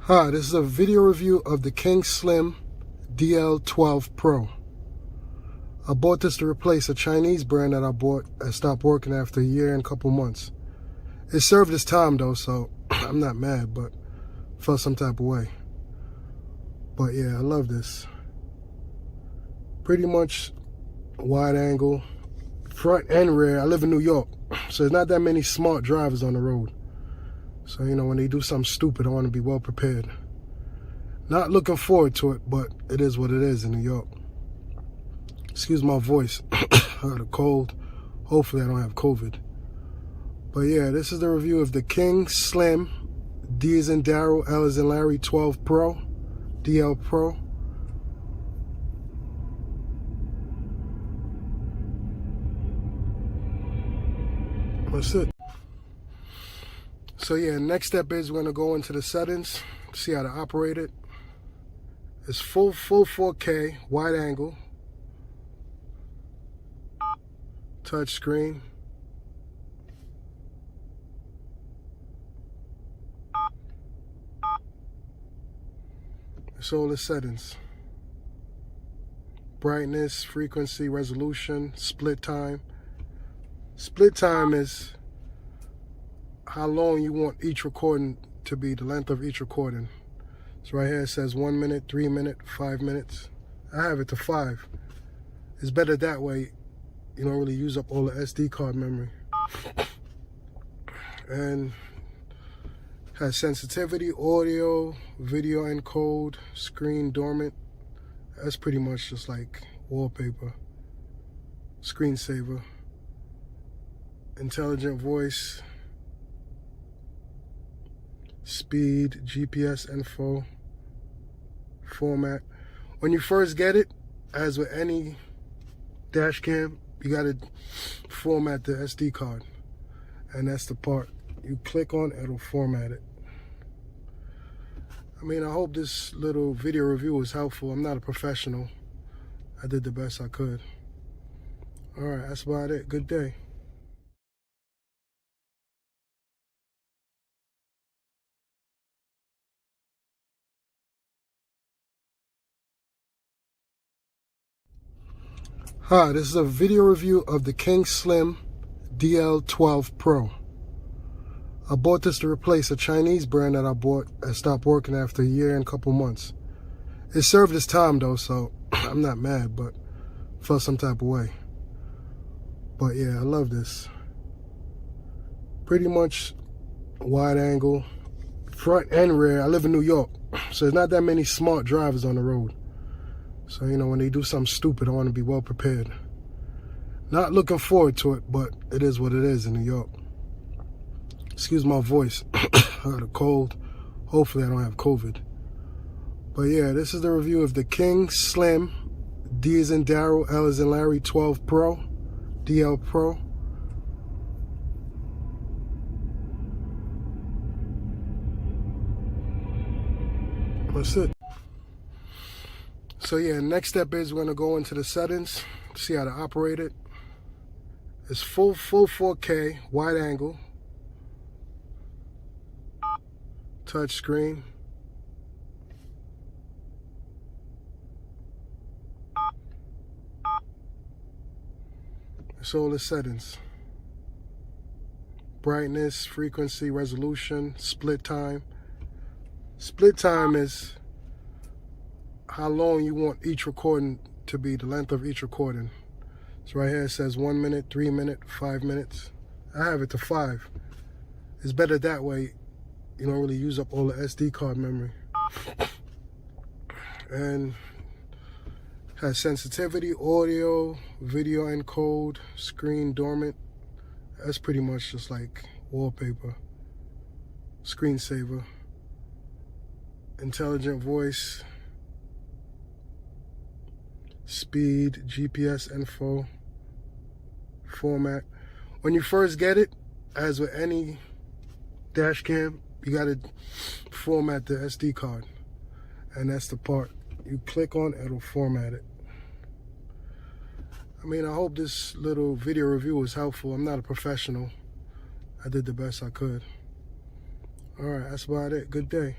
Hi, this is a video review of the Kingslim DL12 Pro. I bought this to replace a Chinese brand that I bought and stopped working after a year and a couple months. It served its time though, so I'm not mad, but felt some type of way. But yeah, I love this. Pretty much wide angle, front and rear. I live in New York, so there's not that many smart drivers on the road. So, you know, when they do something stupid, I want to be well prepared. Not looking forward to it, but it is what it is in New York. Excuse my voice. I got a cold. Hopefully I don't have COVID. But yeah, this is the review of the Kingslim D as in Daryl, L as in Larry 12 Pro, DL Pro. That's it. So yeah, next step is we're gonna go into the settings, see how to operate it. It's full 4K, wide angle, touch screen. It's all the settings. Brightness, frequency, resolution, split time. Split time is how long you want each recording to be, the length of each recording. So right here it says 1 minute, 3 minutes, 5 minutes. I have it to 5. It's better that way. You don't really use up all the SD card memory. And has sensitivity, audio, video encode, screen dormant. That's pretty much just like wallpaper. Screensaver. Intelligent voice. Speed, GPS info, format. When you first get it, as with any dash cam, you gotta format the SD card. And that's the part. You click on, it'll format it. I mean, I hope this little video review was helpful. I'm not a professional. I did the best I could. All right, that's about it. Good day. Hi, this is a video review of the Kingslim DL12 Pro. I bought this to replace a Chinese brand that I bought and stopped working after a year and a couple months. It served its time though, so I'm not mad, but felt some type of way. But yeah, I love this. Pretty much wide angle, front and rear. I live in New York, so there's not that many smart drivers on the road. So, you know, when they do something stupid, I want to be well prepared. Not looking forward to it, but it is what it is in New York. Excuse my voice. I got a cold. Hopefully I don't have COVID. But yeah, this is the review of the Kingslim D as in Daryl, L as in Larry 12 Pro, DL Pro. That's it. So yeah, next step is we're gonna go into the settings, see how to operate it. It's full 4K, wide angle, touch screen. It's all the settings. Brightness, frequency, resolution, split time. Split time is how long you want each recording to be, the length of each recording. So right here it says 1 minute, 3 minutes, 5 minutes. I have it to 5. It's better that way. You don't really use up all the SD card memory. And has sensitivity, audio, video encode, screen dormant. That's pretty much just like wallpaper. Screensaver. Intelligent voice. Speed, GPS info, format. When you first get it, as with any dash cam, you gotta format the SD card. And that's the part. You click on, it'll format it. I mean, I hope this little video review was helpful. I'm not a professional. I did the best I could. All right, that's about it. Good day.